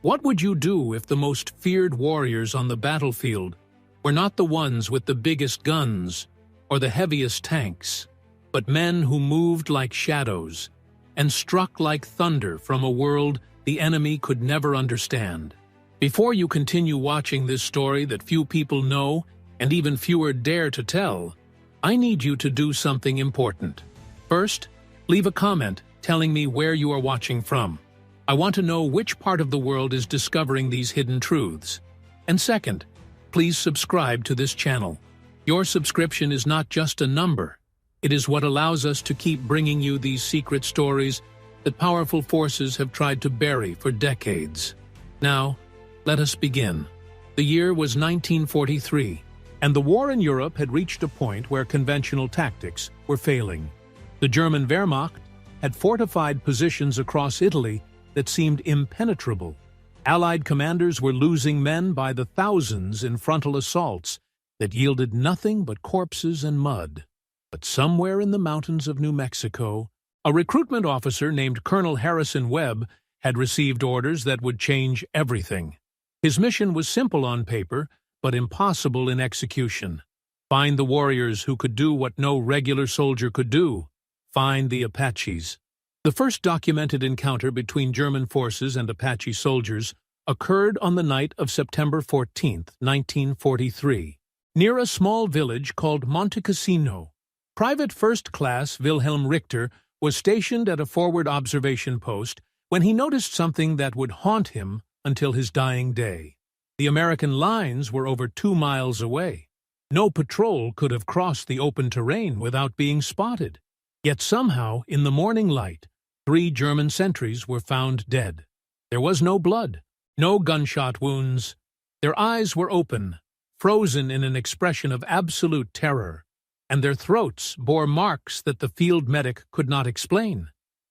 What would you do if the most feared warriors on the battlefield were not the ones with the biggest guns or the heaviest tanks, but men who moved like shadows and struck like thunder from a world the enemy could never understand? Before you continue watching this story that few people know and even fewer dare to tell, I need you to do something important. First, leave a comment telling me where you are watching from. I want to know which part of the world is discovering these hidden truths. And second, please subscribe to this channel. Your subscription is not just a number. It is what allows us to keep bringing you these secret stories that powerful forces have tried to bury for decades. Now, let us begin. The year was 1943, and the war in Europe had reached a point where conventional tactics were failing. The German Wehrmacht had fortified positions across Italy that seemed impenetrable. Allied commanders were losing men by the thousands in frontal assaults that yielded nothing but corpses and mud. But somewhere in the mountains of New Mexico, a recruitment officer named Colonel Harrison Webb had received orders that would change everything. His mission was simple on paper, but impossible in execution. Find the warriors who could do what no regular soldier could do. Find the Apaches. The first documented encounter between German forces and Apache soldiers occurred on the night of September 14, 1943, near a small village called Monte Cassino. Private First Class Wilhelm Richter was stationed at a forward observation post when he noticed something that would haunt him until his dying day. The American lines were over 2 miles away. No patrol could have crossed the open terrain without being spotted. Yet somehow, in the morning light, 3 German sentries were found dead. There was no blood, no gunshot wounds. Their eyes were open, frozen in an expression of absolute terror, and their throats bore marks that the field medic could not explain.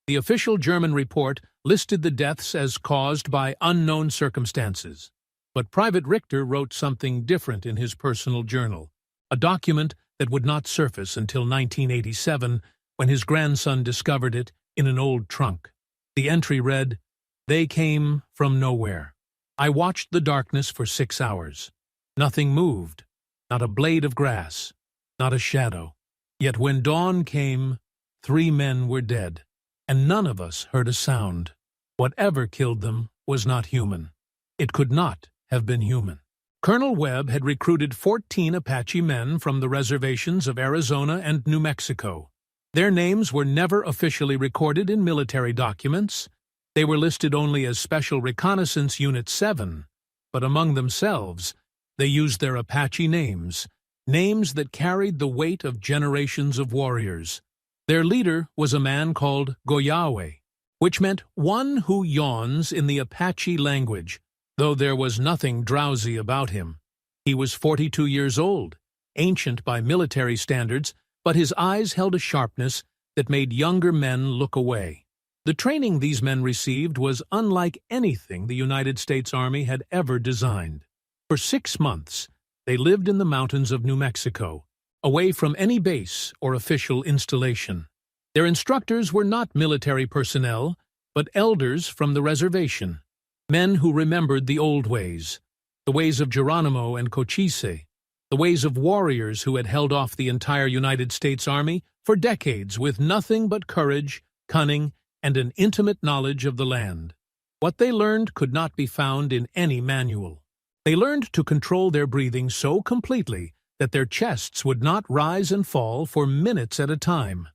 The official German report listed the deaths as caused by unknown circumstances. But Private Richter wrote something different in his personal journal, a document that would not surface until 1987, when his grandson discovered it in an old trunk. The entry read, "They came from nowhere. I watched the darkness for 6 hours. Nothing moved, not a blade of grass, not a shadow. Yet when dawn came, 3 men were dead, and none of us heard a sound. Whatever killed them was not human. It could not have been human." Colonel Webb had recruited 14 Apache men from the reservations of Arizona and New Mexico. Their names were never officially recorded in military documents. They were listed only as Special Reconnaissance Unit 7, but among themselves, they used their Apache names, names that carried the weight of generations of warriors. Their leader was a man called Goyawe, which meant one who yawns in the Apache language, though there was nothing drowsy about him. He was 42 years old, ancient by military standards, but his eyes held a sharpness that made younger men look away. The training these men received was unlike anything the United States Army had ever designed. For 6 months, they lived in the mountains of New Mexico, away from any base or official installation. Their instructors were not military personnel, but elders from the reservation, men who remembered the old ways, the ways of Geronimo and Cochise, the ways of warriors who had held off the entire United States Army for decades with nothing but courage, cunning, and an intimate knowledge of the land. What they learned could not be found in any manual. They learned to control their breathing so completely that their chests would not rise and fall for minutes at a time.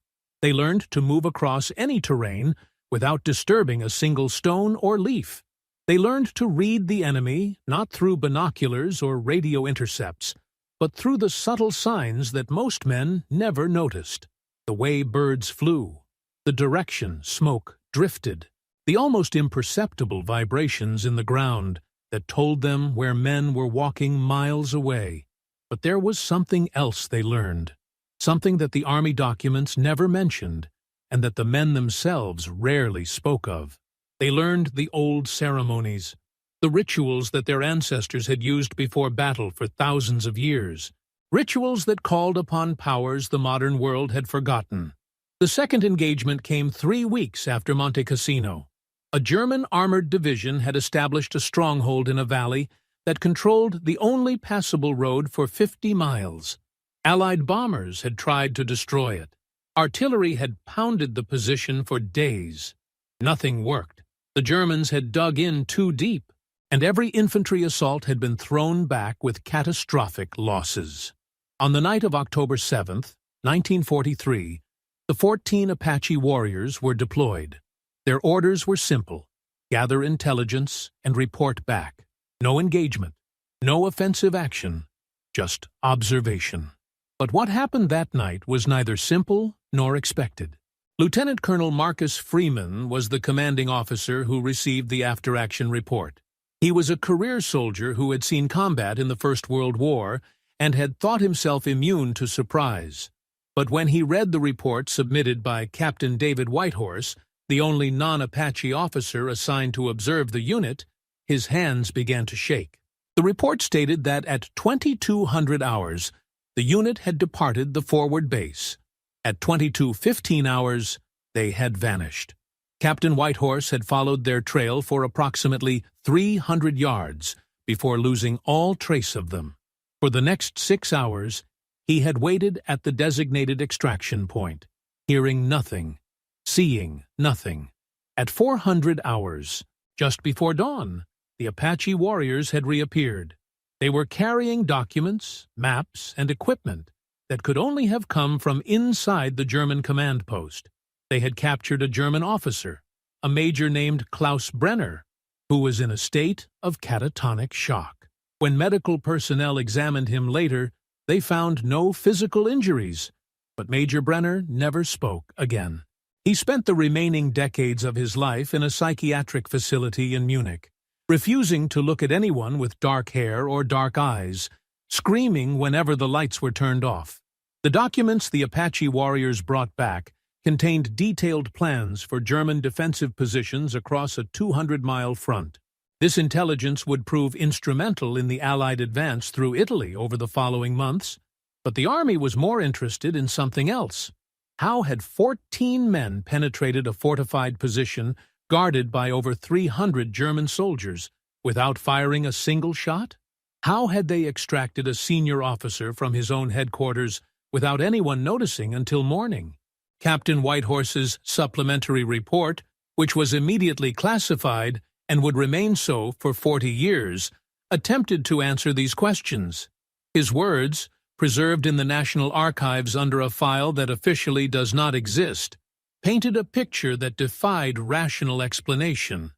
They learned to move across any terrain without disturbing a single stone or leaf. They learned to read the enemy not through binoculars or radio intercepts, but through the subtle signs that most men never noticed. The way birds flew, the direction smoke drifted, the almost imperceptible vibrations in the ground that told them where men were walking miles away. But there was something else they learned, something that the Army documents never mentioned, and that the men themselves rarely spoke of. They learned the old ceremonies, the rituals that their ancestors had used before battle for thousands of years, rituals that called upon powers the modern world had forgotten. The second engagement came 3 weeks after Monte Cassino. A German armored division had established a stronghold in a valley that controlled the only passable road for 50 miles. Allied bombers had tried to destroy it. Artillery had pounded the position for days. Nothing worked. The Germans had dug in too deep, and every infantry assault had been thrown back with catastrophic losses. On the night of October 7th, 1943, the 14 Apache warriors were deployed. Their orders were simple: gather intelligence and report back. No engagement, no offensive action, just observation. But what happened that night was neither simple nor expected. Lieutenant Colonel Marcus Freeman was the commanding officer who received the after-action report. He was a career soldier who had seen combat in the First World War and had thought himself immune to surprise. But when he read the report submitted by Captain David Whitehorse, the only non-Apache officer assigned to observe the unit, his hands began to shake. The report stated that at 2200 hours, the unit had departed the forward base. At 22:15 hours, they had vanished. Captain Whitehorse had followed their trail for approximately 300 yards before losing all trace of them. For the next 6 hours, he had waited at the designated extraction point, hearing nothing, seeing nothing. At 400 hours, just before dawn, the Apache warriors had reappeared. They were carrying documents, maps, and equipment that could only have come from inside the German command post. They had captured a German officer, a major named Klaus Brenner, who was in a state of catatonic shock. When medical personnel examined him later, they found no physical injuries, but Major Brenner never spoke again. He spent the remaining decades of his life in a psychiatric facility in Munich, refusing to look at anyone with dark hair or dark eyes, screaming whenever the lights were turned off. The documents the Apache warriors brought back contained detailed plans for German defensive positions across a 200-mile front. This intelligence would prove instrumental in the Allied advance through Italy over the following months, but the army was more interested in something else. How had 14 men penetrated a fortified position guarded by over 300 German soldiers without firing a single shot? How had they extracted a senior officer from his own headquarters without anyone noticing until morning? Captain Whitehorse's supplementary report, which was immediately classified and would remain so for 40 years, attempted to answer these questions. His words, preserved in the National Archives under a file that officially does not exist, painted a picture that defied rational explanation.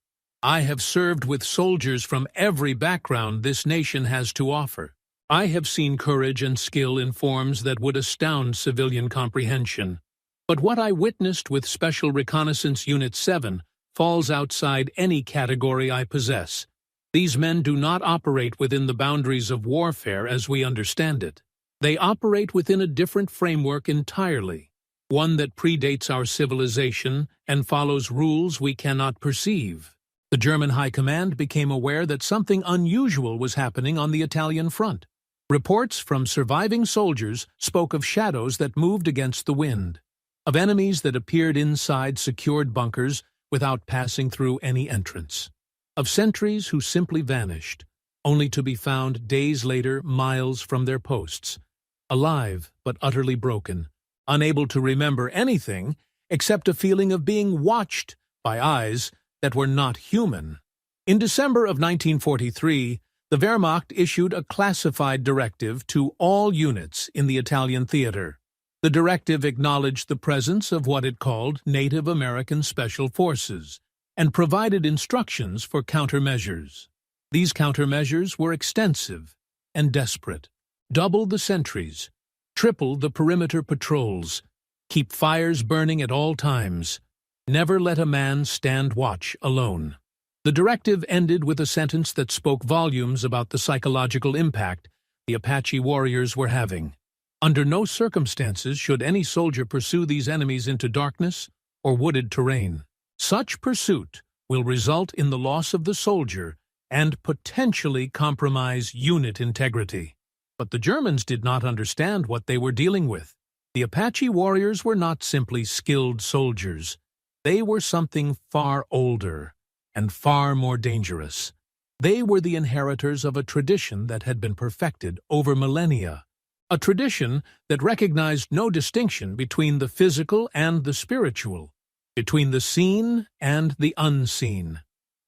I have served with soldiers from every background this nation has to offer. I have seen courage and skill in forms that would astound civilian comprehension. But what I witnessed with Special Reconnaissance Unit 7 falls outside any category I possess. These men do not operate within the boundaries of warfare as we understand it. They operate within a different framework entirely, one that predates our civilization and follows rules we cannot perceive. The German High Command became aware that something unusual was happening on the Italian front. Reports from surviving soldiers spoke of shadows that moved against the wind, of enemies that appeared inside secured bunkers without passing through any entrance, of sentries who simply vanished, only to be found days later miles from their posts, alive but utterly broken, unable to remember anything except a feeling of being watched by eyes that were not human. In December of 1943, the Wehrmacht issued a classified directive to all units in the Italian theater. The directive acknowledged the presence of what it called Native American Special Forces and provided instructions for countermeasures. These countermeasures were extensive and desperate. Double the sentries, triple the perimeter patrols, keep fires burning at all times, never let a man stand watch alone. The directive ended with a sentence that spoke volumes about the psychological impact the Apache warriors were having. Under no circumstances should any soldier pursue these enemies into darkness or wooded terrain. Such pursuit will result in the loss of the soldier and potentially compromise unit integrity. But the Germans did not understand what they were dealing with. The Apache warriors were not simply skilled soldiers. They were something far older, and far more dangerous. They were the inheritors of a tradition that had been perfected over millennia, a tradition that recognized no distinction between the physical and the spiritual, between the seen and the unseen.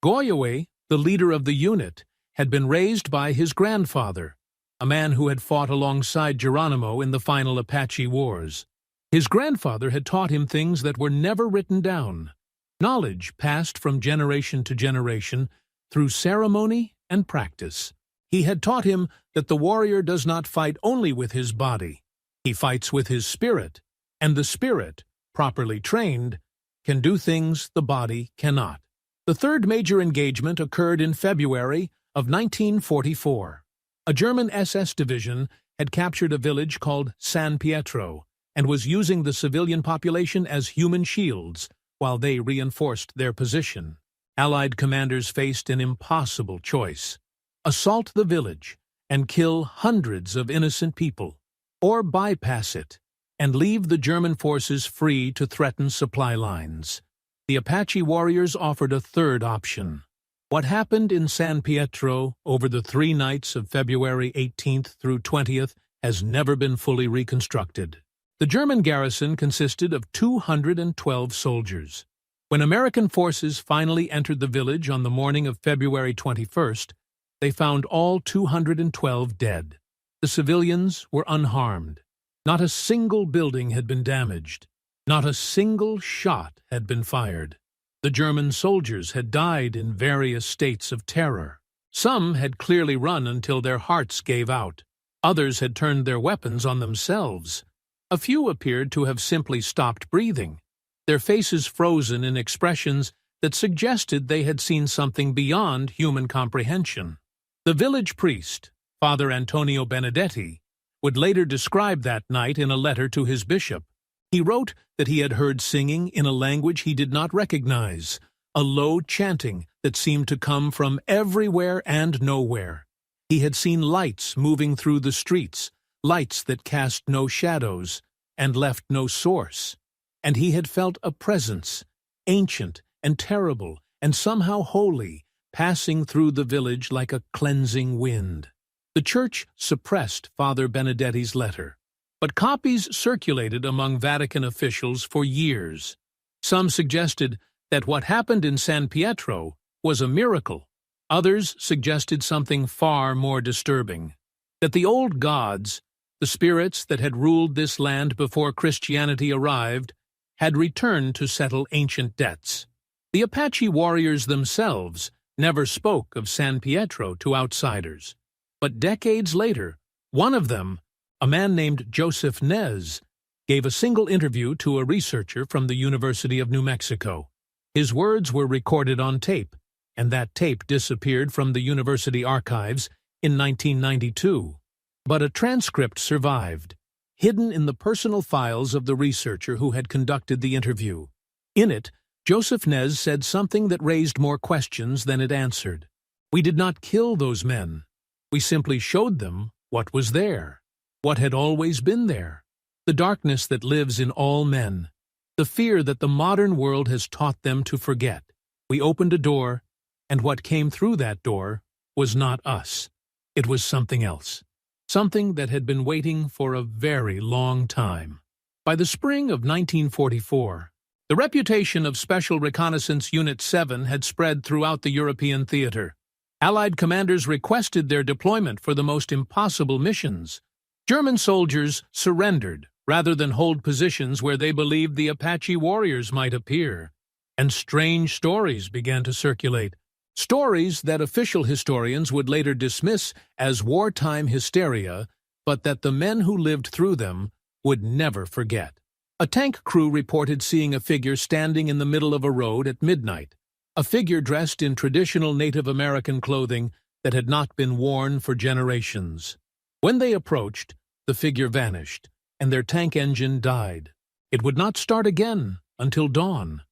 Goyaway, the leader of the unit, had been raised by his grandfather, a man who had fought alongside Geronimo in the final Apache Wars. His grandfather had taught him things that were never written down, knowledge passed from generation to generation through ceremony and practice. He had taught him that the warrior does not fight only with his body. He fights with his spirit, and the spirit, properly trained, can do things the body cannot. The third major engagement occurred in February of 1944. A German SS division had captured a village called San Pietro and was using the civilian population as human shields while they reinforced their position. Allied commanders faced an impossible choice: assault the village and kill hundreds of innocent people, or bypass it and leave the German forces free to threaten supply lines. The Apache warriors offered a third option. What happened in San Pietro over the 3 nights of February 18th through 20th has never been fully reconstructed. The German garrison consisted of 212 soldiers. When American forces finally entered the village on the morning of February 21st, they found all 212 dead. The civilians were unharmed. Not a single building had been damaged. Not a single shot had been fired. The German soldiers had died in various states of terror. Some had clearly run until their hearts gave out. Others had turned their weapons on themselves. A few appeared to have simply stopped breathing, their faces frozen in expressions that suggested they had seen something beyond human comprehension. The village priest, Father Antonio Benedetti, would later describe that night in a letter to his bishop. He wrote that he had heard singing in a language he did not recognize, a low chanting that seemed to come from everywhere and nowhere. He had seen lights moving through the streets, lights that cast no shadows and left no source. And he had felt a presence, ancient and terrible and somehow holy, passing through the village like a cleansing wind. The church suppressed Father Benedetti's letter, but copies circulated among Vatican officials for years. Some suggested that what happened in San Pietro was a miracle. Others suggested something far more disturbing: that the old gods, the spirits that had ruled this land before Christianity arrived, had returned to settle ancient debts. The Apache warriors themselves never spoke of San Pietro to outsiders. But decades later, one of them, a man named Joseph Nez, gave a single interview to a researcher from the University of New Mexico. His words were recorded on tape, and that tape disappeared from the university archives in 1992. But a transcript survived, hidden in the personal files of the researcher who had conducted the interview. In it, Joseph Nez said something that raised more questions than it answered. "We did not kill those men. We simply showed them what was there, what had always been there, the darkness that lives in all men, the fear that the modern world has taught them to forget. We opened a door, and what came through that door was not us. It was something else, something that had been waiting for a very long time." By the spring of 1944, the reputation of Special Reconnaissance Unit 7 had spread throughout the European theater. Allied commanders requested their deployment for the most impossible missions. German soldiers surrendered rather than hold positions where they believed the Apache warriors might appear. And strange stories began to circulate, stories that official historians would later dismiss as wartime hysteria, but that the men who lived through them would never forget. A tank crew reported seeing a figure standing in the middle of a road at midnight, a figure dressed in traditional Native American clothing that had not been worn for generations. When they approached, the figure vanished, and their tank engine died. It would not start again until dawn.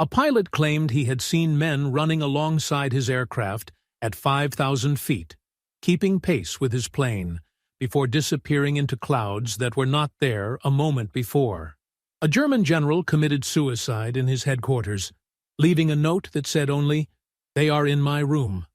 A pilot claimed he had seen men running alongside his aircraft at 5,000 feet, keeping pace with his plane, before disappearing into clouds that were not there a moment before. A German general committed suicide in his headquarters, leaving a note that said only, They are in my room.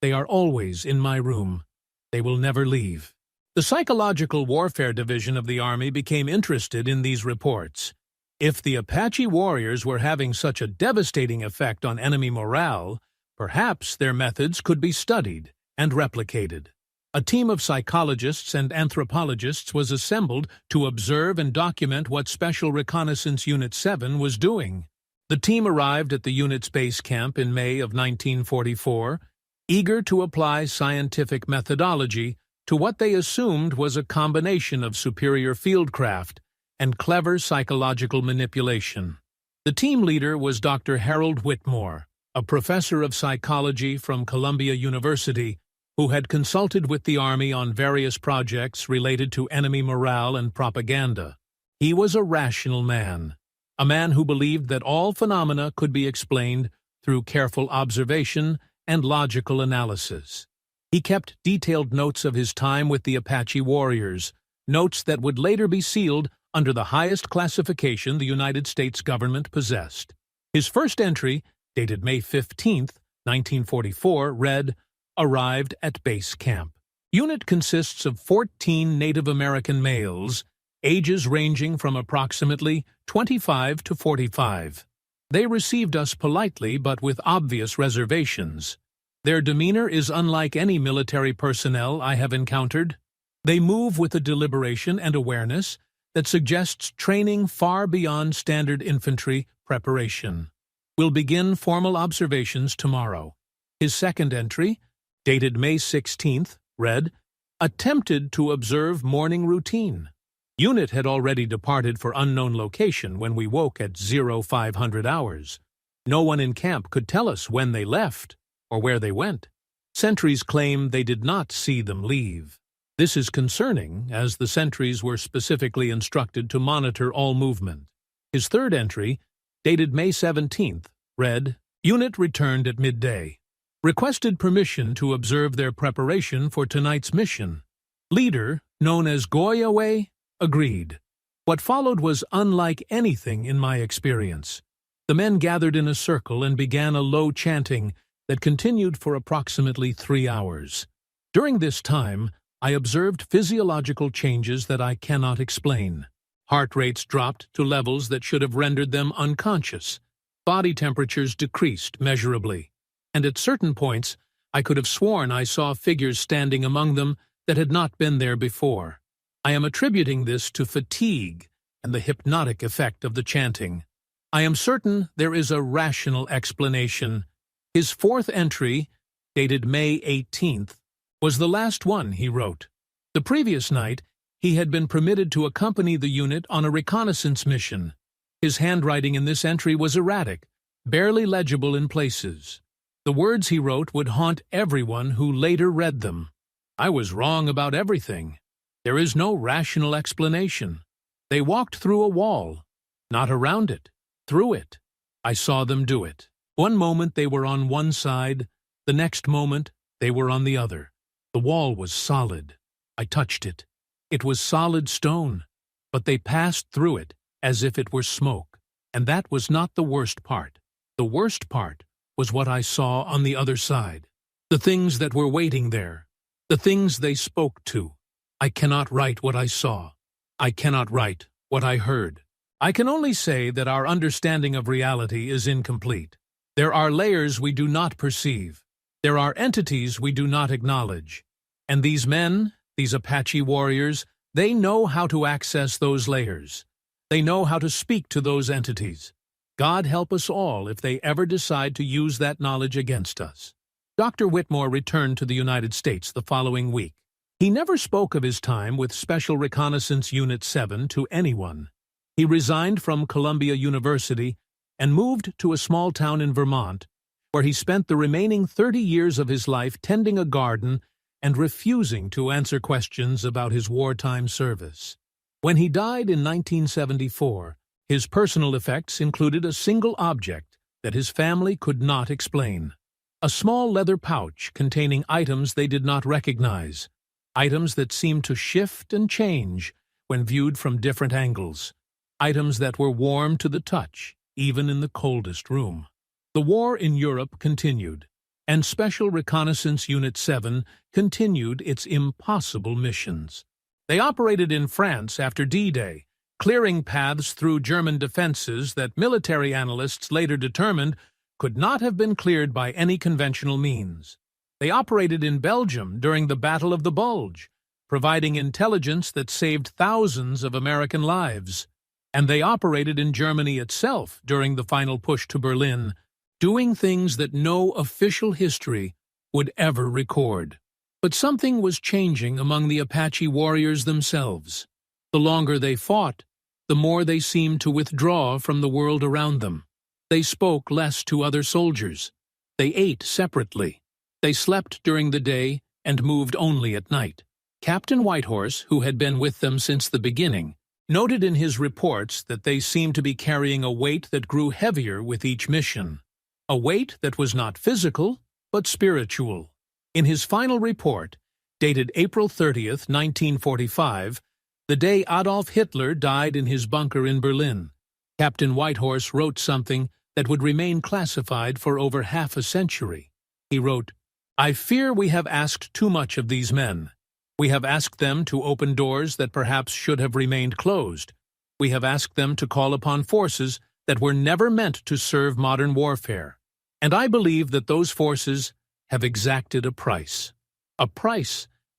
They are always in my room. They will never leave. The Psychological Warfare Division of the Army became interested in these reports. If the Apache warriors were having such a devastating effect on enemy morale, perhaps their methods could be studied and replicated. A team of psychologists and anthropologists was assembled to observe and document what Special Reconnaissance Unit 7 was doing. The team arrived at the unit's base camp in May of 1944, eager to apply scientific methodology to what they assumed was a combination of superior fieldcraft and clever psychological manipulation. The team leader was Dr. Harold Whitmore, a professor of psychology from Columbia University, who had consulted with the Army on various projects related to enemy morale and propaganda. He was a rational man, a man who believed that all phenomena could be explained through careful observation and logical analysis. He kept detailed notes of his time with the Apache warriors, notes that would later be sealed under the highest classification the United States government possessed. His first entry, dated May 15, 1944, read, "Arrived at base camp. Unit consists of 14 Native American males, ages ranging from approximately 25 to 45. They received us politely but with obvious reservations. Their demeanor is unlike any military personnel I have encountered. They move with a deliberation and awareness that suggests training far beyond standard infantry preparation. Will begin formal observations tomorrow." His second entry, dated May 16th, read, "Attempted to observe morning routine. Unit had already departed for unknown location when we woke at 0500 hours. No one in camp could tell us when they left or where they went. Sentries claim they did not see them leave. This is concerning, as the sentries were specifically instructed to monitor all movement." His third entry, dated May 17th, read, "Unit returned at midday. Requested permission to observe their preparation for tonight's mission. Leader, known as Goyaway, agreed. What followed was unlike anything in my experience. The men gathered in a circle and began a low chanting that continued for approximately 3 hours. During this time, I observed physiological changes that I cannot explain. Heart rates dropped to levels that should have rendered them unconscious. Body temperatures decreased measurably, and at certain points I could have sworn I saw figures standing among them that had not been there before. I am attributing this to fatigue and the hypnotic effect of the chanting. I am certain there is a rational explanation. His fourth entry, dated May 18th, was the last one he wrote. The previous night, he had been permitted to accompany the unit on a reconnaissance mission. His handwriting in this entry was erratic, barely legible in places. The words he wrote would haunt everyone who later read them. I was wrong about everything. There is no rational explanation. They walked through a wall, not around it, through it. I saw them do it. One moment they were on one side, the next moment they were on the other. The wall was solid. I touched it. It was solid stone, but they passed through it as if it were smoke. And that was not the worst part. The worst part was what I saw on the other side. The things that were waiting there. The things they spoke to. I cannot write what I saw. I cannot write what I heard. I can only say that our understanding of reality is incomplete. There are layers we do not perceive. There are entities we do not acknowledge. And these men, these Apache warriors, they know how to access those layers. They know how to speak to those entities. God help us all if they ever decide to use that knowledge against us. Dr. Whitmore returned to the United States the following week. He never spoke of his time with Special Reconnaissance Unit 7 to anyone. He resigned from Columbia University and moved to a small town in Vermont, where he spent the remaining 30 years of his life tending a garden and refusing to answer questions about his wartime service. When he died in 1974, his personal effects included a single object that his family could not explain. A small leather pouch containing items they did not recognize, items that seemed to shift and change when viewed from different angles, items that were warm to the touch, even in the coldest room. The war in Europe continued. and Special Reconnaissance Unit 7 continued its impossible missions. They operated in France after D-Day, clearing paths through German defenses that military analysts later determined could not have been cleared by any conventional means. They operated in Belgium during the Battle of the Bulge, providing intelligence that saved thousands of American lives. And they operated in Germany itself during the final push to Berlin, doing things that no official history would ever record. But something was changing among the Apache warriors themselves. The longer they fought, the more they seemed to withdraw from the world around them. They spoke less to other soldiers. They ate separately. They slept during the day and moved only at night. Captain Whitehorse, who had been with them since the beginning, noted in his reports that they seemed to be carrying a weight that grew heavier with each mission. A weight that was not physical, but spiritual. In his final report, dated April 30th, 1945, the day Adolf Hitler died in his bunker in Berlin, Captain Whitehorse wrote something that would remain classified for over half a century. He wrote, "I fear we have asked too much of these men. We have asked them to open doors that perhaps should have remained closed. We have asked them to call upon forces that were never meant to serve modern warfare. And I believe that those forces have exacted a price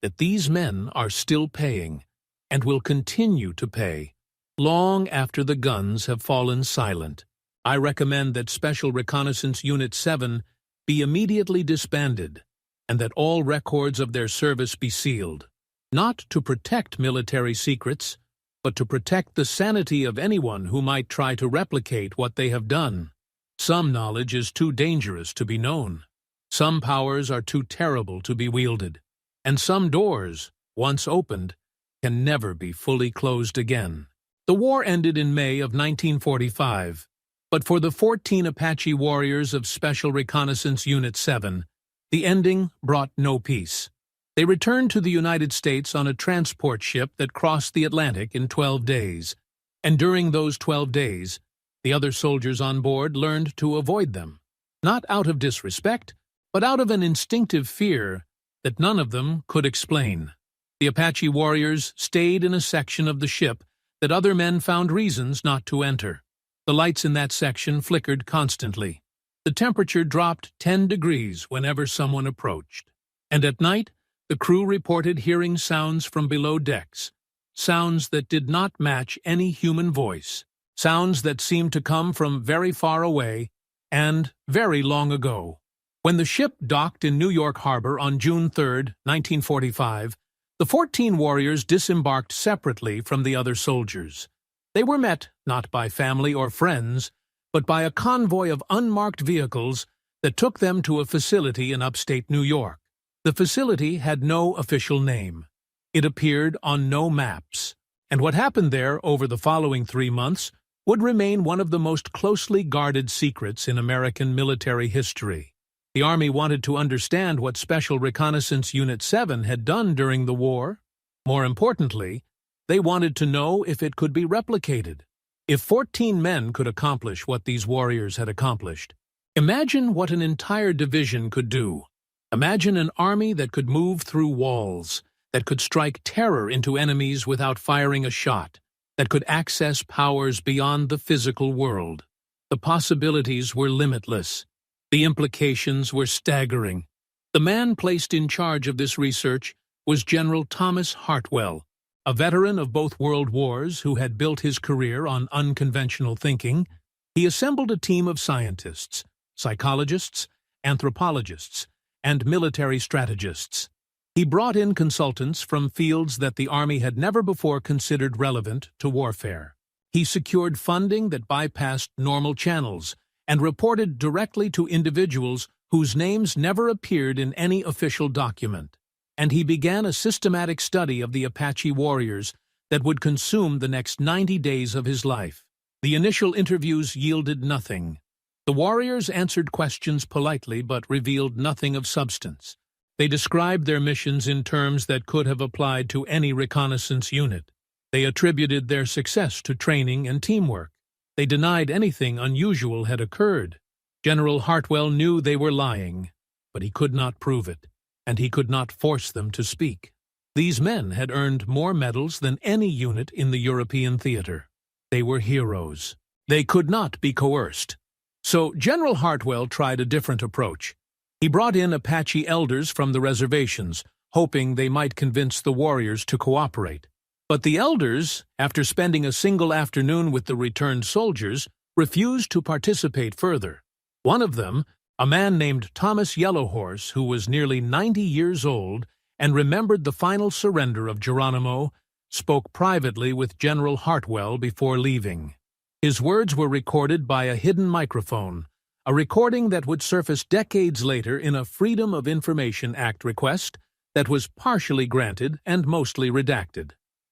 that these men are still paying and will continue to pay long after the guns have fallen silent. I recommend that Special Reconnaissance Unit 7 be immediately disbanded and that all records of their service be sealed, not to protect military secrets, but to protect the sanity of anyone who might try to replicate what they have done. Some knowledge is too dangerous to be known. Some powers are too terrible to be wielded. And some doors, once opened, can never be fully closed again." The war ended in May of 1945, but for the 14 Apache warriors of Special Reconnaissance Unit 7, the ending brought no peace. They returned to the United States on a transport ship that crossed the Atlantic in 12 days, and during those 12 days, the other soldiers on board learned to avoid them, not out of disrespect, but out of an instinctive fear that none of them could explain. The Apache warriors stayed in a section of the ship that other men found reasons not to enter. The lights in that section flickered constantly. The temperature dropped 10 degrees whenever someone approached. And at night, the crew reported hearing sounds from below decks, sounds that did not match any human voice, sounds that seemed to come from very far away and very long ago. When the ship docked in New York Harbor on June 3, 1945, the 14 warriors disembarked separately from the other soldiers. They were met not by family or friends, but by a convoy of unmarked vehicles that took them to a facility in upstate New York. The facility had no official name. It appeared on no maps, and what happened there over the following 3 months would remain one of the most closely guarded secrets in American military history. The Army wanted to understand what Special Reconnaissance Unit 7 had done during the war. More importantly, they wanted to know if it could be replicated. If 14 men could accomplish what these warriors had accomplished, imagine what an entire division could do. Imagine an army that could move through walls, that could strike terror into enemies without firing a shot, that could access powers beyond the physical world. The possibilities were limitless. The implications were staggering. The man placed in charge of this research was General Thomas Hartwell, a veteran of both World Wars who had built his career on unconventional thinking. He assembled a team of scientists, psychologists, anthropologists, and military strategists. He brought in consultants from fields that the Army had never before considered relevant to warfare. He secured funding that bypassed normal channels and reported directly to individuals whose names never appeared in any official document. And he began a systematic study of the Apache warriors that would consume the next 90 days of his life. The initial interviews yielded nothing. The warriors answered questions politely but revealed nothing of substance. They described their missions in terms that could have applied to any reconnaissance unit. They attributed their success to training and teamwork. They denied anything unusual had occurred. General Hartwell knew they were lying, but he could not prove it, and he could not force them to speak. These men had earned more medals than any unit in the European theater. They were heroes. They could not be coerced. So General Hartwell tried a different approach. He brought in Apache elders from the reservations, hoping they might convince the warriors to cooperate. But the elders, after spending a single afternoon with the returned soldiers, refused to participate further. One of them, a man named Thomas Yellowhorse, who was nearly 90 years old and remembered the final surrender of Geronimo, spoke privately with General Hartwell before leaving. His words were recorded by a hidden microphone, a recording that would surface decades later in a Freedom of Information Act request that was partially granted and mostly redacted.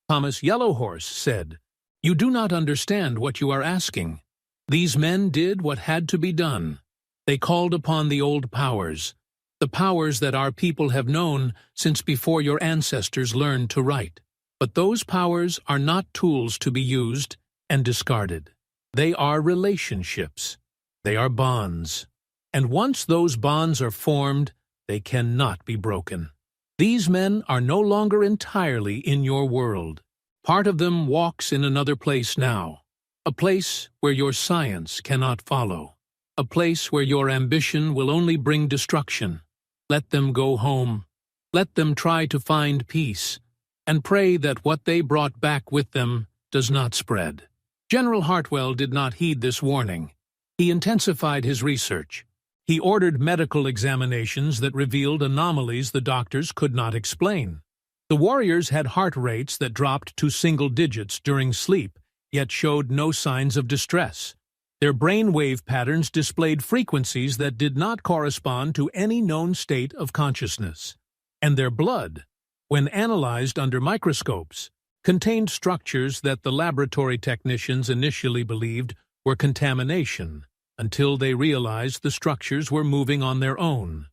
Thomas Yellowhorse said, "You do not understand what you are asking. These men did what had to be done. They called upon the old powers, the powers that our people have known since before your ancestors learned to write. But those powers are not tools to be used and discarded. They are relationships. They are bonds. And once those bonds are formed, they cannot be broken. These men are no longer entirely in your world. Part of them walks in another place now, a place where your science cannot follow, a place where your ambition will only bring destruction. Let them go home. Let them try to find peace, and pray that what they brought back with them does not spread." General Hartwell did not heed this warning. He intensified his research. He ordered medical examinations that revealed anomalies the doctors could not explain. The warriors had heart rates that dropped to single digits during sleep, yet showed no signs of distress. Their brain wave patterns displayed frequencies that did not correspond to any known state of consciousness. And their blood, when analyzed under microscopes, contained structures that the laboratory technicians initially believed were contamination, until they realized the structures were moving on their own.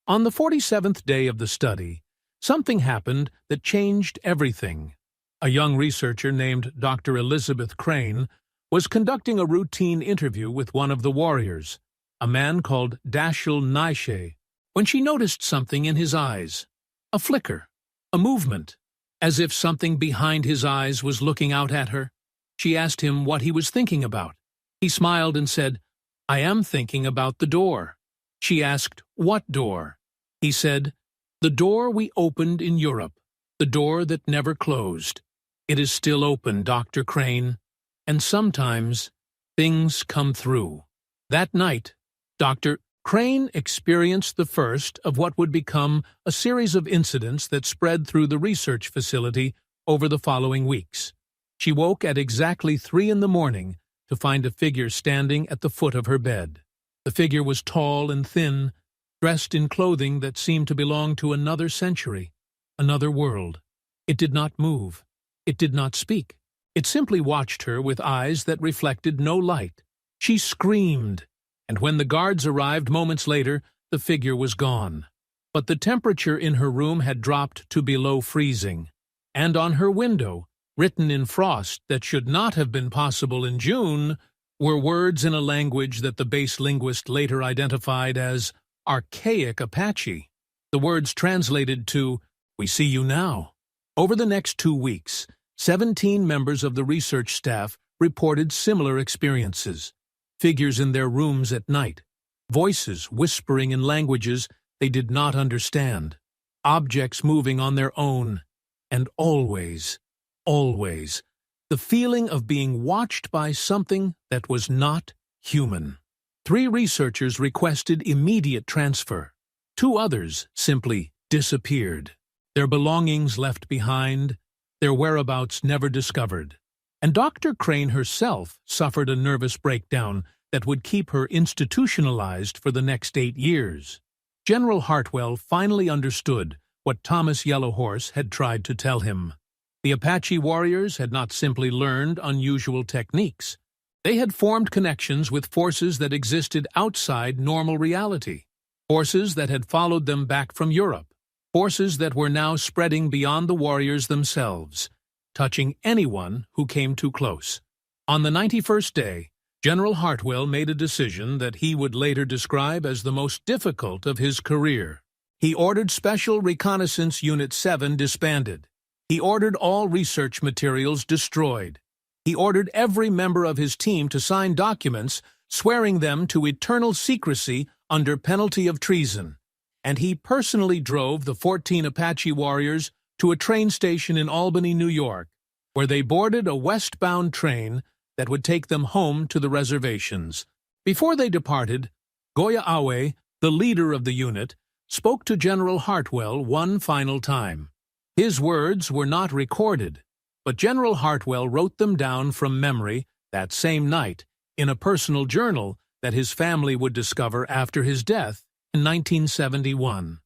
On the 47th day of the study, something happened that changed everything. A young researcher named Dr. Elizabeth Crane was conducting a routine interview with one of the warriors, a man called Dashiell Naishe, when she noticed something in his eyes, a flicker, a movement, as if something behind his eyes was looking out at her. She asked him what he was thinking about. He smiled and said, "I am thinking about the door." She asked, "What door?" He said, "The door we opened in Europe, the door that never closed. It is still open, Dr. Crane. And sometimes things come through." That night, Dr. Crane experienced the first of what would become a series of incidents that spread through the research facility over the following weeks. She woke at exactly 3 a.m. to find a figure standing at the foot of her bed. The figure was tall and thin, dressed in clothing that seemed to belong to another century, another world. It did not move. It did not speak. It simply watched her with eyes that reflected no light. She screamed, and when the guards arrived moments later, the figure was gone. But the temperature in her room had dropped to below freezing, and on her window, written in frost that should not have been possible in June, were words in a language that the base linguist later identified as archaic Apache. The words translated to, "We see you now." Over the next 2 weeks, 17 members of the research staff reported similar experiences. Figures in their rooms at night, voices whispering in languages they did not understand, objects moving on their own, and always, the feeling of being watched by something that was not human. 3 researchers requested immediate transfer. 2 others simply disappeared, their belongings left behind, their whereabouts never discovered. And Dr. Crane herself suffered a nervous breakdown that would keep her institutionalized for the next 8 years. General Hartwell finally understood what Thomas Yellowhorse had tried to tell him. The Apache warriors had not simply learned unusual techniques. They had formed connections with forces that existed outside normal reality, forces that had followed them back from Europe, forces that were now spreading beyond the warriors themselves, touching anyone who came too close. On the 91st day, General Hartwell made a decision that he would later describe as the most difficult of his career. He ordered Special Reconnaissance Unit 7 disbanded. He ordered all research materials destroyed. He ordered every member of his team to sign documents swearing them to eternal secrecy under penalty of treason. And he personally drove the 14 Apache warriors to a train station in Albany, New York, where they boarded a westbound train that would take them home to the reservations. Before they departed, Goya Awe, the leader of the unit, spoke to General Hartwell one final time. His words were not recorded, but General Hartwell wrote them down from memory that same night in a personal journal that his family would discover after his death in 1971.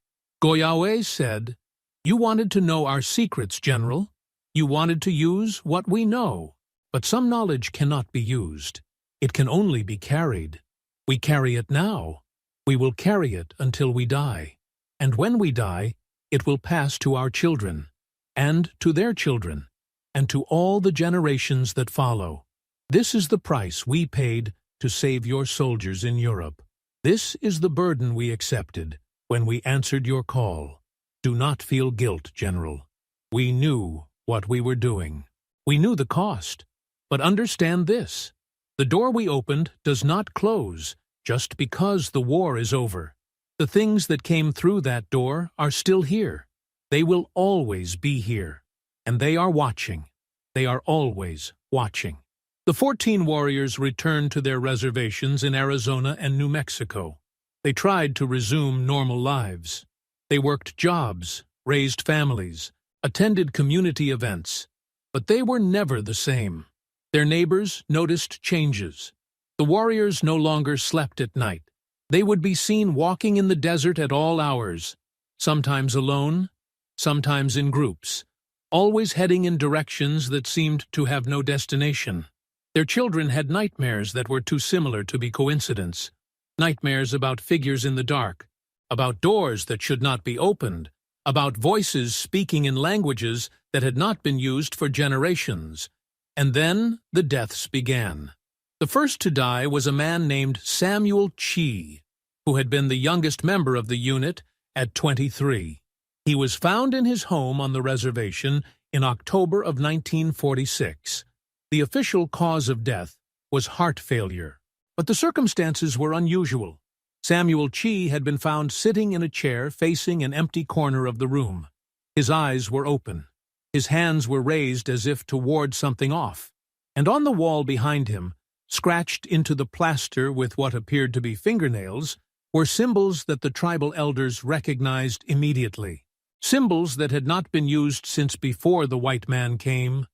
Goyawe said, "You wanted to know our secrets, General. You wanted to use what we know. But some knowledge cannot be used. It can only be carried. We carry it now. We will carry it until we die. And when we die, it will pass to our children, and to their children, and to all the generations that follow. This is the price we paid to save your soldiers in Europe. This is the burden we accepted when we answered your call. Do not feel guilt, General. We knew what we were doing. We knew the cost. But understand this. The door we opened does not close just because the war is over. The things that came through that door are still here. They will always be here. And they are watching. They are always watching." The 14 warriors returned to their reservations in Arizona and New Mexico. They tried to resume normal lives. They worked jobs, raised families, attended community events. But they were never the same. Their neighbors noticed changes. The warriors no longer slept at night. They would be seen walking in the desert at all hours, sometimes alone, sometimes in groups, always heading in directions that seemed to have no destination. Their children had nightmares that were too similar to be coincidence. Nightmares about figures in the dark, about doors that should not be opened, about voices speaking in languages that had not been used for generations. And then the deaths began. The first to die was a man named Samuel Chi, who had been the youngest member of the unit at 23. He was found in his home on the reservation in October of 1946. The official cause of death was heart failure, but the circumstances were unusual. Samuel Chi had been found sitting in a chair facing an empty corner of the room. His eyes were open. His hands were raised as if to ward something off, and on the wall behind him, scratched into the plaster with what appeared to be fingernails, were symbols that the tribal elders recognized immediately. Symbols that had not been used since before the white man came.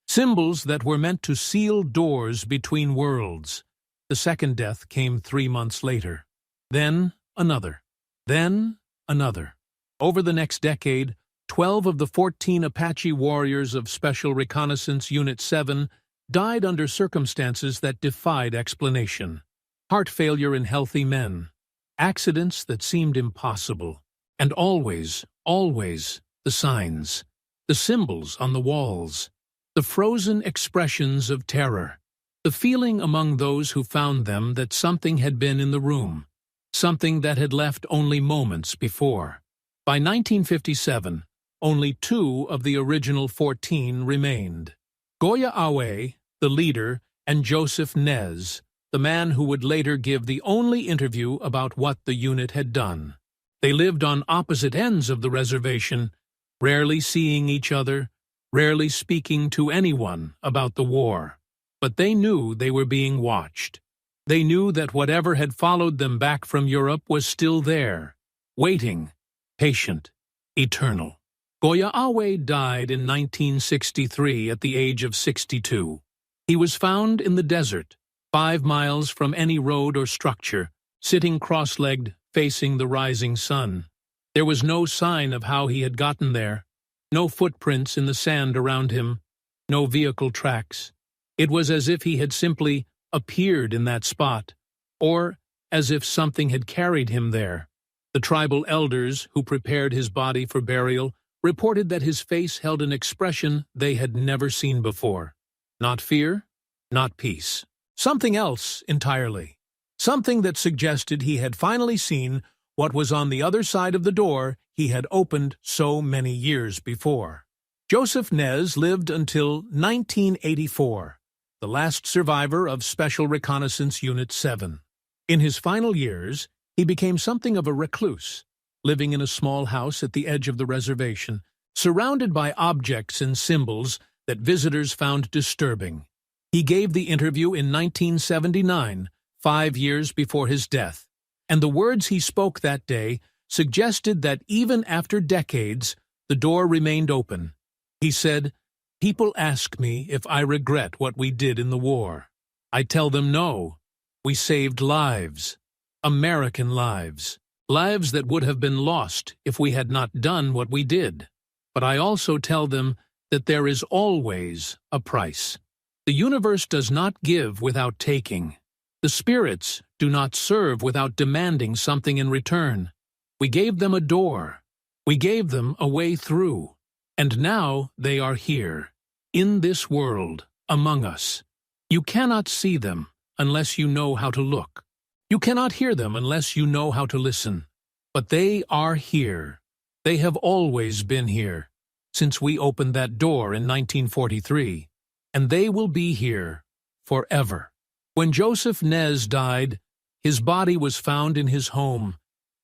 Symbols that were meant to seal doors between worlds. The second death came 3 months later. Then another. Then another. Over the next decade, 12 of the 14 Apache warriors of Special Reconnaissance Unit 7 died under circumstances that defied explanation. Heart failure in healthy men. Accidents that seemed impossible. And always, always, the signs. The symbols on the walls. The frozen expressions of terror. The feeling among those who found them that something had been in the room. Something that had left only moments before. By 1957, only 2 of the original 14 remained. Goya Awe, the leader, and Joseph Nez, the man who would later give the only interview about what the unit had done. They lived on opposite ends of the reservation, rarely seeing each other, rarely speaking to anyone about the war. But they knew they were being watched. They knew that whatever had followed them back from Europe was still there, waiting, patient, eternal. Goya Awe died in 1963 at the age of 62. He was found in the desert, 5 miles from any road or structure, sitting cross-legged, facing the rising sun. There was no sign of how he had gotten there, no footprints in the sand around him, no vehicle tracks. It was as if he had simply appeared in that spot, or as if something had carried him there. The tribal elders who prepared his body for burial reported that his face held an expression they had never seen before. Not fear, not peace. Something else entirely. Something that suggested he had finally seen what was on the other side of the door he had opened so many years before. Joseph Nez lived until 1984, the last survivor of Special Reconnaissance Unit 7. In his final years, he became something of a recluse, living in a small house at the edge of the reservation, surrounded by objects and symbols that visitors found disturbing. He gave the interview in 1979, 5 years before his death, and the words he spoke that day suggested that even after decades, the door remained open. He said, "People ask me if I regret what we did in the war. I tell them no. We saved lives. American lives. Lives that would have been lost if we had not done what we did. But I also tell them that there is always a price. The universe does not give without taking. The spirits do not serve without demanding something in return. We gave them a door. We gave them a way through. And now they are here, in this world, among us. You cannot see them unless you know how to look. You cannot hear them unless you know how to listen. But they are here. They have always been here, since we opened that door in 1943. And they will be here forever." When Joseph Nez died, his body was found in his home,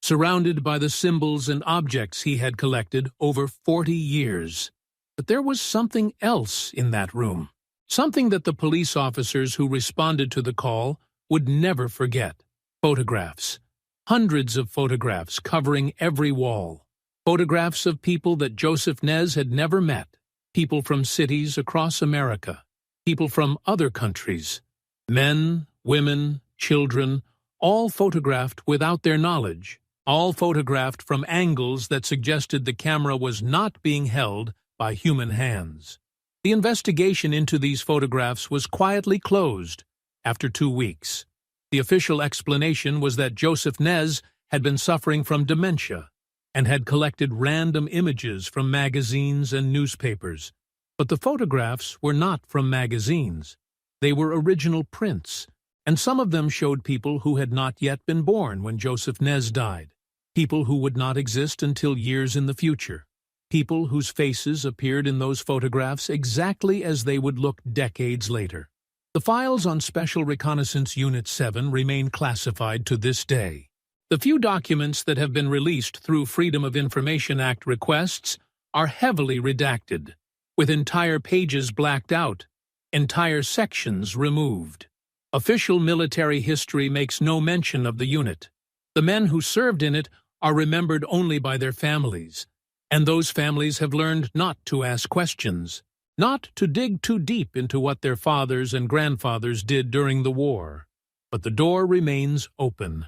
surrounded by the symbols and objects he had collected over 40 years. But there was something else in that room, something that the police officers who responded to the call would never forget. Photographs. Hundreds of photographs covering every wall. Photographs of people that Joseph Nez had never met, people from cities across America, people from other countries. Men, women, children, all photographed without their knowledge, all photographed from angles that suggested the camera was not being held by human hands. The investigation into these photographs was quietly closed after 2 weeks. The official explanation was that Joseph Nez had been suffering from dementia and had collected random images from magazines and newspapers. But the photographs were not from magazines. They were original prints, and some of them showed people who had not yet been born when Joseph Nez died, people who would not exist until years in the future, people whose faces appeared in those photographs exactly as they would look decades later. The files on Special Reconnaissance Unit 7 remain classified to this day. The few documents that have been released through Freedom of Information Act requests are heavily redacted, with entire pages blacked out, entire sections removed. Official military history makes no mention of the unit. The men who served in it are remembered only by their families, and those families have learned not to ask questions, not to dig too deep into what their fathers and grandfathers did during the war. But the door remains open.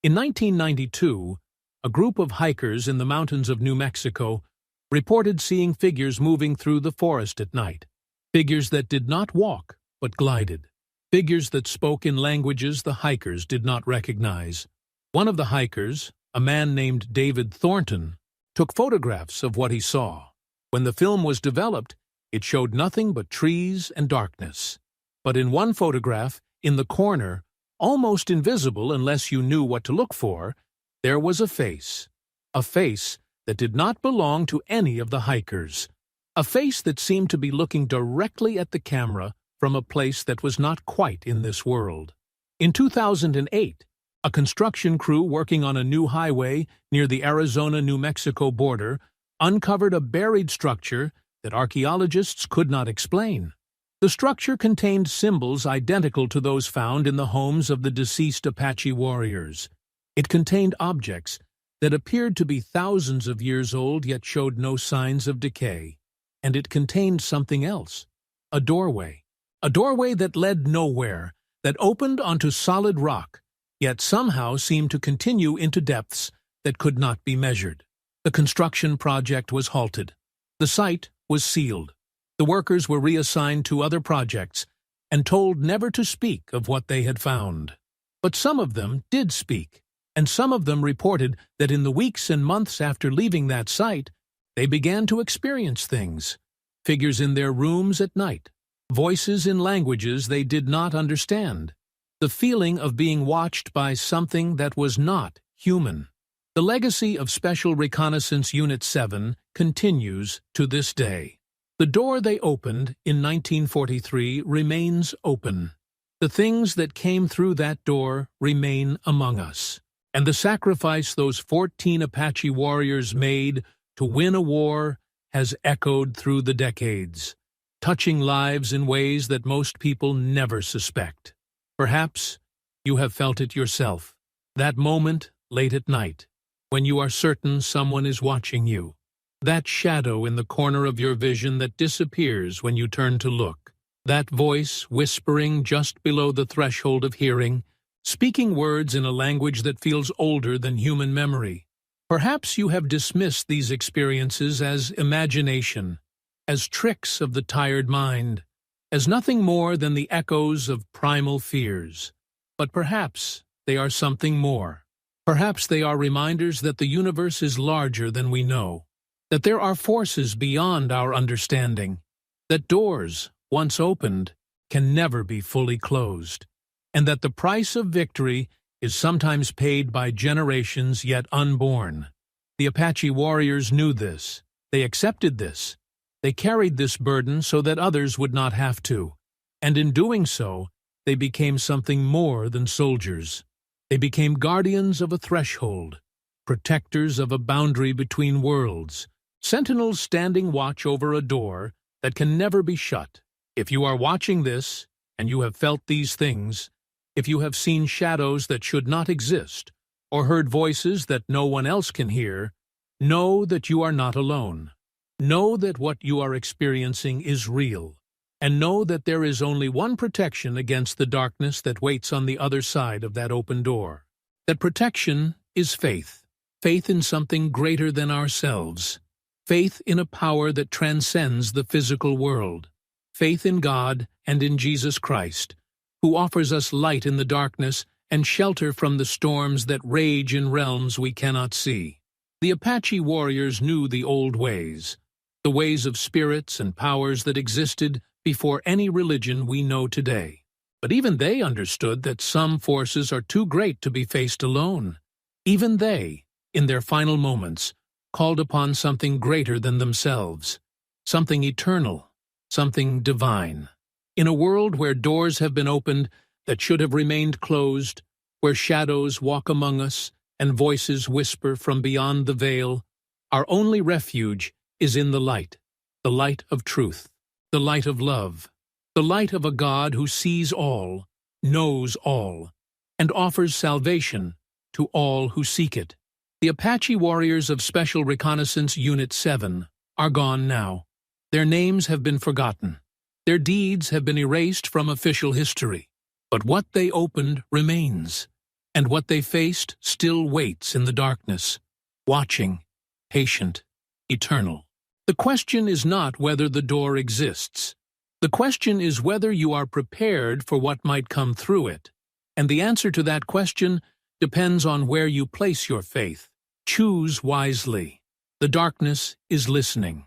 In 1992, a group of hikers in the mountains of New Mexico reported seeing figures moving through the forest at night. Figures that did not walk, but glided. Figures that spoke in languages the hikers did not recognize. One of the hikers, a man named David Thornton, took photographs of what he saw. When the film was developed, it showed nothing but trees and darkness. But in one photograph, in the corner, almost invisible unless you knew what to look for, there was a face that did not belong to any of the hikers. A face that seemed to be looking directly at the camera from a place that was not quite in this world. In 2008, a construction crew working on a new highway near the Arizona-New Mexico border uncovered a buried structure that archaeologists could not explain. The structure contained symbols identical to those found in the homes of the deceased Apache warriors. It contained objects that appeared to be thousands of years old yet showed no signs of decay. And it contained something else, a doorway that led nowhere, that opened onto solid rock, yet somehow seemed to continue into depths that could not be measured. The construction project was halted. The site was sealed. The workers were reassigned to other projects and told never to speak of what they had found. But some of them did speak, and some of them reported that in the weeks and months after leaving that site, they began to experience things. Figures in their rooms at night, voices in languages they did not understand, the feeling of being watched by something that was not human. The legacy of Special Reconnaissance Unit 7 continues to this day. The door they opened in 1943 remains open. The things that came through that door remain among us. And the sacrifice those 14 Apache warriors made to win a war has echoed through the decades, touching lives in ways that most people never suspect. Perhaps you have felt it yourself, that moment late at night, when you are certain someone is watching you, that shadow in the corner of your vision that disappears when you turn to look, that voice whispering just below the threshold of hearing, speaking words in a language that feels older than human memory. Perhaps you have dismissed these experiences as imagination, as tricks of the tired mind, as nothing more than the echoes of primal fears. But perhaps they are something more. Perhaps they are reminders that the universe is larger than we know, that there are forces beyond our understanding, that doors, once opened, can never be fully closed, and that the price of victory is sometimes paid by generations yet unborn. The Apache warriors knew this. They accepted this. They carried this burden so that others would not have to, and in doing so, they became something more than soldiers. They became guardians of a threshold, protectors of a boundary between worlds, sentinels standing watch over a door that can never be shut. If you are watching this, and you have felt these things, if you have seen shadows that should not exist, or heard voices that no one else can hear, know that you are not alone. Know that what you are experiencing is real, and know that there is only one protection against the darkness that waits on the other side of that open door. That protection is faith. Faith in something greater than ourselves. Faith in a power that transcends the physical world. Faith in God and in Jesus Christ, who offers us light in the darkness and shelter from the storms that rage in realms we cannot see. The Apache warriors knew the old ways, the ways of spirits and powers that existed before any religion we know today. But even they understood that some forces are too great to be faced alone. Even they, in their final moments, called upon something greater than themselves, something eternal, something divine. In a world where doors have been opened that should have remained closed, where shadows walk among us and voices whisper from beyond the veil, our only refuge is in the light of truth, the light of love, the light of a God who sees all, knows all, and offers salvation to all who seek it. The Apache warriors of Special Reconnaissance Unit 7 are gone now. Their names have been forgotten. Their deeds have been erased from official history. But what they opened remains, and what they faced still waits in the darkness, watching, patient, eternal. The question is not whether the door exists. The question is whether you are prepared for what might come through it. And the answer to that question depends on where you place your faith. Choose wisely. The darkness is listening.